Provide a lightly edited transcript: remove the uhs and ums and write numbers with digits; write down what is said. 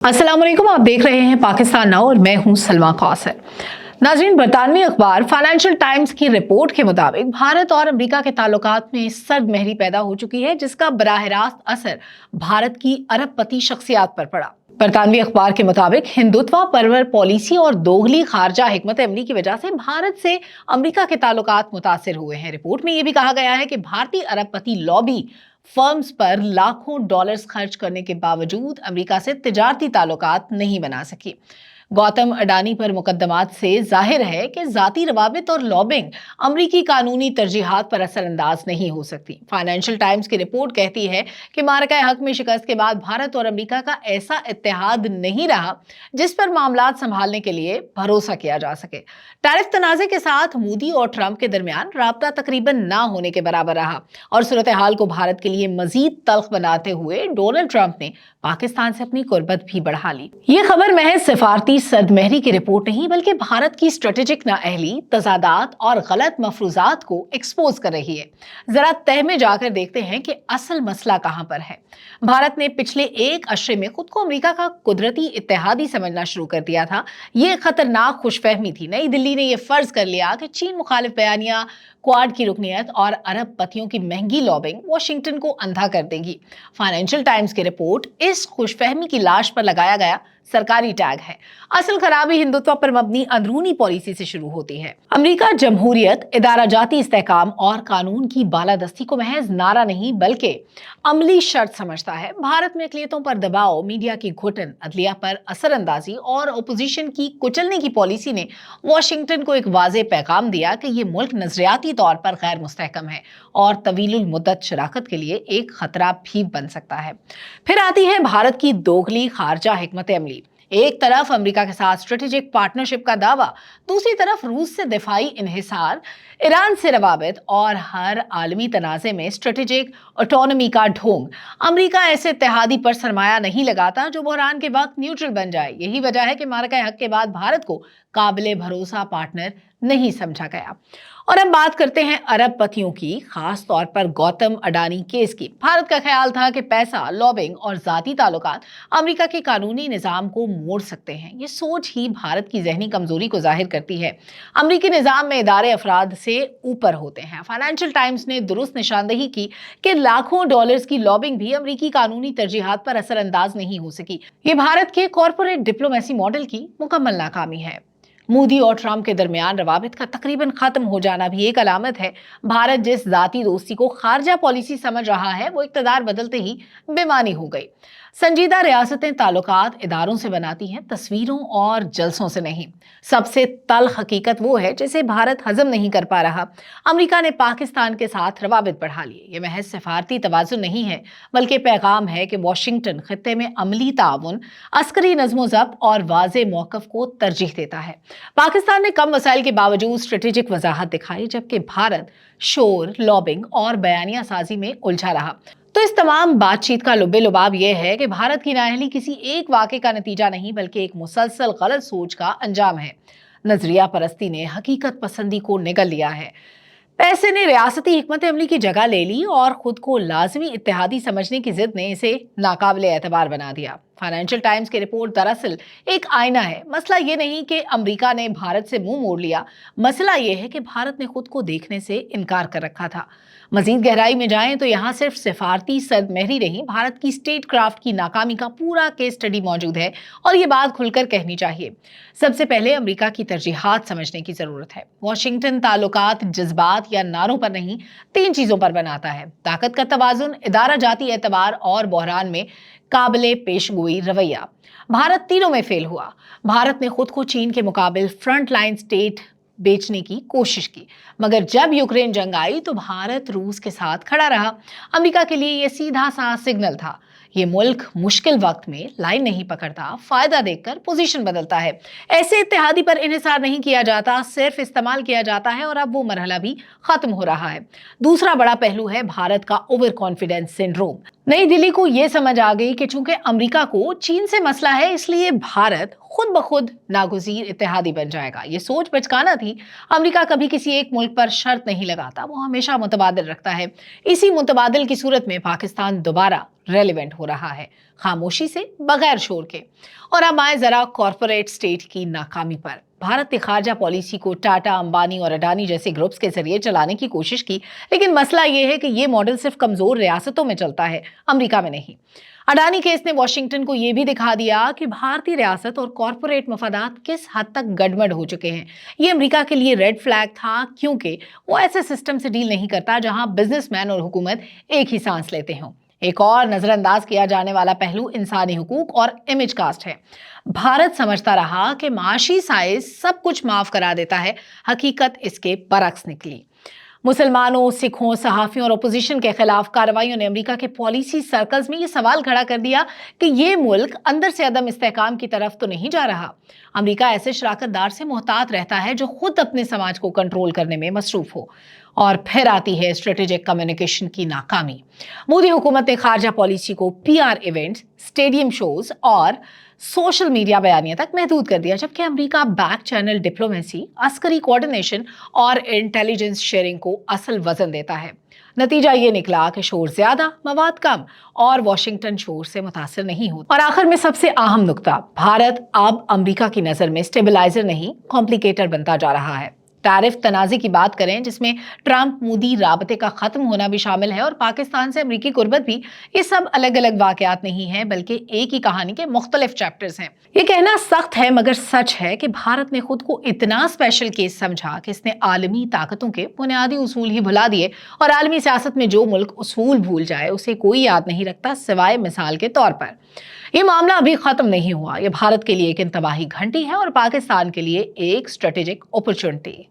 अस्सलाम वालेकुम, आप देख रहे हैं पाकिस्तान नाउ और मैं हूं सलमा कौसर। नाज़रीन, बरतानवी अखबार फाइनेंशियल टाइम्स की रिपोर्ट के मुताबिक भारत और अमेरिका के ताल्लुकात में सर्द महरी पैदा हो चुकी है, जिसका बराह रास्त असर भारत की अरबपति शख्सियात पर पड़ा। बरतानवी अखबार के मुताबिक हिंदुत्व परवर पॉलिसी और दोगली खारजा हिकमत अमली की वजह से भारत से अमेरिका के ताल्लुकात मुतासिर हुए हैं। रिपोर्ट में यह भी कहा गया है कि भारतीय अरबपति लॉबी फर्म्स पर लाखों डॉलर्स खर्च करने के बावजूद अमेरिका से तिजारती ताल्लुकात नहीं बना सकी। गौतम अडानी पर मुकदमात से जाहिर है कि जाती रवाबित और लॉबिंग अमरीकी कानूनी तरजीहात पर असरअंदाज नहीं हो सकती। फाइनेंशियल टाइम्स की रिपोर्ट कहती है कि मारका हक में शिकस्त के बाद भारत और अमेरिका का ऐसा इत्तेहाद नहीं रहा जिस पर मामलात संभालने के लिए भरोसा किया जा सके। टैरिफ तनाज़े के साथ मोदी और ट्रंप के दरमियान राब्ता तकरीबन ना होने के बराबर रहा और सूरत हाल को भारत के लिए मजीद तल्ख बनाते हुए डोनाल्ड ट्रंप ने पाकिस्तान से अपनी कुर्बत भी बढ़ा ली। ये खबर महज सिफारती सदमहरी की रिपोर्ट नहीं बल्कि भारत की स्ट्रेटेजिक नाअहली, तजादात और गलत मफरूजात को एक्सपोज कर रही है। जरा तह में जाकर देखते हैं कि असल मसला कहां पर है। भारत ने पिछले एक अशरे में खुद को अमेरिका का कुदरती इत्तेहादी समझना शुरू कर दिया था। ये खतरनाक खुशफहमी थी। नई दिल्ली ने यह फर्ज कर लिया कि चीन मुखालिफ बयानिया, क्वाड की रुकनियत और अरब पतियों की महंगी लॉबिंग वाशिंगटन को अंधा कर देगी। फाइनेंशियल टाइम्स की रिपोर्ट इस खुशफहमी की लाश पर लगाया गया सरकारी टैग है। असल खराबी हिंदुत्व पर मबनी अंदरूनी पॉलिसी से शुरू होती है। अमेरिका जमहूरियत, इदारा जाती इस्तेहकाम और कानून की बालादस्ती को महज नारा नहीं बल्कि अमली शर्त समझता है। भारत में अक़लियतों पर दबाव, मीडिया की घुटन, अदलिया पर असरअंदाजी और अपोजिशन की कुचलने की पॉलिसी ने वाशिंगटन को एक वाज़ेह पैगाम दिया कि ये मुल्क नजरियाती तौर पर गैर मुस्तहकम है और तवीलुल मुद्दत शराकत के लिए एक खतरा भी बन सकता है। फिर आती है भारत की दोगली खारजा हिकमत अमली। एक तरफ अमेरिका के साथ स्ट्रेटेजिक पार्टनरशिप का दावा, दूसरी तरफ रूस से दिफाई इन्हिसार, ईरान से रवाबित और हर आलमी तनाज़े में स्ट्रेटेजिक ऑटोनॉमी का ढोंग। अमेरिका ऐसे इत्तेहादी पर सरमाया नहीं लगाता जो बहरान के वक्त न्यूट्रल बन जाए। यही वजह है कि मारका हक के बाद भारत को काबिले भरोसा पार्टनर नहीं समझा गया। और अब बात करते हैं अरब पतियों की, खास तौर पर गौतम अडानी केस की। भारत का ख्याल था कि पैसा, लॉबिंग और जाती ताल्लुकात अमेरिका के कानूनी निज़ाम को मोड़ सकते हैं। ये सोच ही भारत की जहनी कमजोरी को जाहिर करती है। अमेरिकी निज़ाम में इदारे अफराद से ऊपर होते हैं। फाइनेंशियल टाइम्स ने दुरुस्त निशानदेही की कि लाखों डॉलर्स की लॉबिंग भी अमेरिकी कानूनी तरजीहात पर असरअंदाज नहीं हो सकी। ये भारत के कॉरपोरेट डिप्लोमेसी मॉडल की मुकम्मल नाकामी है। मोदी और ट्रंप के दरमियान रवाबित का तकरीबन खत्म हो जाना भी एक अलामत है। भारत जिस जाती दोस्ती को खारजा पॉलिसी समझ रहा है वो इक़्तिदार बदलते ही बेमानी हो गई। संजीदा रियासतें ताल्लुकात इदारों से बनाती हैं, तस्वीरों और जलसों से नहीं। सबसे तल्ख हकीकत वो है जिसे भारत हजम नहीं कर पा रहा। अमेरिका ने पाकिस्तान के साथ रवाबित बढ़ा लिए। ये महज सिफारती तवाज़ुन नहीं है बल्कि पैगाम है कि वाशिंगटन खित्ते में अमली ताउन, अस्करी नज़्मो ज़ब्त और वाज़े मौक़िफ़ को तरजीह देता है। पाकिस्तान ने कम वसाइल के बावजूद स्ट्रेटेजिक वजाहत दिखाई, जबकि भारत शोर, लॉबिंग और बयानिया साजी में उलझा रहा। तो इस तमाम बातचीत का लुब्बे लुबाब यह है कि भारत की नाअहली किसी एक वाक़े का नतीजा नहीं बल्कि एक मुसलसल गलत सोच का अंजाम है। नजरिया परस्ती ने हकीकत पसंदी को निगल लिया है। पैसे ने रियासती हिकमत अमली की जगह ले ली और खुद को लाजमी इत्तेहादी समझने की जिद ने इसे नाकाबिले एतबार बना दिया। फाइनेंशियल टाइम्स की रिपोर्ट दरअसल एक आईना है। मसला ये नहीं कि अमेरिका ने भारत से मुंह मोड़ लिया, मसला ये है कि भारत ने खुद को देखने से इनकार कर रखा था। मजीद गहराई में जाएं तो यहाँ सिर्फ सिफारती सदमहरी नहीं, भारत की स्टेट क्राफ्ट की नाकामी का पूरा केस स्टडी मौजूद है और ये बात खुलकर कहनी चाहिए। सबसे पहले अमेरिका की तरजीहात समझने की जरूरत है। वाशिंगटन ताल्लुकात जज्बात या नारों पर नहीं, 3 चीजों पर बनाता है: ताकत का तवाजुन, इदारा जाती एतबार और बहरान में काबिले पेशगोई रवैया। भारत तीनों में फेल हुआ। भारत ने खुद को चीन के मुकाबिल फ्रंट लाइन स्टेट बेचने की कोशिश की, मगर जब यूक्रेन जंग आई तो भारत रूस के साथ खड़ा रहा। अमेरिका के लिए यह सीधा सा सिग्नल था। ये मुल्क मुश्किल वक्त में लाइन नहीं पकड़ता, फायदा देखकर पोजीशन बदलता है। ऐसे इत्तेहादी पर इन्हिसार नहीं किया जाता, सिर्फ इस्तेमाल किया जाता है और अब वो मरहला भी खत्म हो रहा है। दूसरा बड़ा पहलू है भारत का ओवर कॉन्फिडेंस सिंड्रोम। नई दिल्ली को यह समझ आ गई कि चूंकि अमेरिका को चीन से मसला है, इसलिए भारत खुद ब खुद नागुज़ीर इत्तेहादी बन जाएगा। ये सोच बचकाना थी। अमेरिका कभी किसी एक मुल्क पर शर्त नहीं लगाता, वो हमेशा मुतबादिल रखता है। इसी मुतबादिल की सूरत में पाकिस्तान दोबारा रेलिवेंट हो रहा है, खामोशी से, बगैर शोर के। और अब आए जरा कॉरपोरेट स्टेट की नाकामी पर। भारत ने खारजा पॉलिसी को टाटा, अंबानी और अडानी जैसे ग्रुप्स के जरिए चलाने की कोशिश की, लेकिन मसला यह है कि यह मॉडल सिर्फ कमजोर रियासतों में चलता है, अमेरिका में नहीं। अडानी केस ने वॉशिंगटन को यह भी दिखा दिया कि भारतीय रियासत और कॉरपोरेट मफादात किस हद तक गडमड हो चुके हैं। ये अमेरिका के लिए रेड फ्लैग था, क्योंकि वो ऐसे सिस्टम से डील नहीं करता जहां बिजनेसमैन और हुकूमत एक ही सांस लेते हों। एक और नजरअंदाज किया जाने वाला पहलू इंसानी हुकूक और इमेज कास्ट है। भारत समझता रहा कि माशी साइज सब कुछ माफ करा देता है, हकीकत इसके बरक्स निकली। मुसलमानों, सिखों, सहाफियों और अपोजिशन के खिलाफ कार्रवाइयों ने अमेरिका के पॉलिसी सर्कल्स में ये सवाल खड़ा कर दिया कि ये मुल्क अंदर से अदम इस्तेहकाम की तरफ तो नहीं जा रहा। अमेरिका ऐसे शराकतदार से मोहतात रहता है जो खुद अपने समाज को कंट्रोल करने में मसरूफ हो। और फिर आती है स्ट्रेटेजिक कम्युनिकेशन की नाकामी। मोदी हुकूमत ने खारजा पॉलिसी को पीआर इवेंट्स, स्टेडियम शोज और सोशल मीडिया बयानिया तक महदूद कर दिया, जबकि America back channel diplomacy, Askari coordination और इंटेलिजेंस शेयरिंग को असल वजन देता है। नतीजा ये निकला कि शोर ज्यादा, मवाद कम, और वॉशिंगटन शोर से मुतासिर नहीं होता। और आखिर में सबसे अहम नुकता, भारत अब अमेरिका की नजर में स्टेबलाइजर नहीं, कॉम्प्लिकेटर बनता जा रहा है। टैरिफ तनाज़ी की बात करें, जिसमें ट्रंप मोदी राबते का खत्म होना भी शामिल है और पाकिस्तान से अमेरिकी कुर्बत भी, ये सब अलग अलग वाकयात नहीं है, बल्कि एक ही कहानी के मुख्तलिफ चैप्टर्स हैं। ये कहना सख्त है मगर सच है कि भारत ने खुद को इतना स्पेशल केस समझा कि इसने आलमी ताकतों के बुनियादी उसूल ही भुला दिए। और आलमी सियासत में जो मुल्क उसूल भूल जाए उसे कोई याद नहीं रखता, सिवाय मिसाल के तौर पर। ये मामला अभी खत्म नहीं हुआ। ये भारत के लिए एक इंतबाही घंटी है और पाकिस्तान के लिए एक स्ट्रेटेजिक अपॉर्चुनिटी।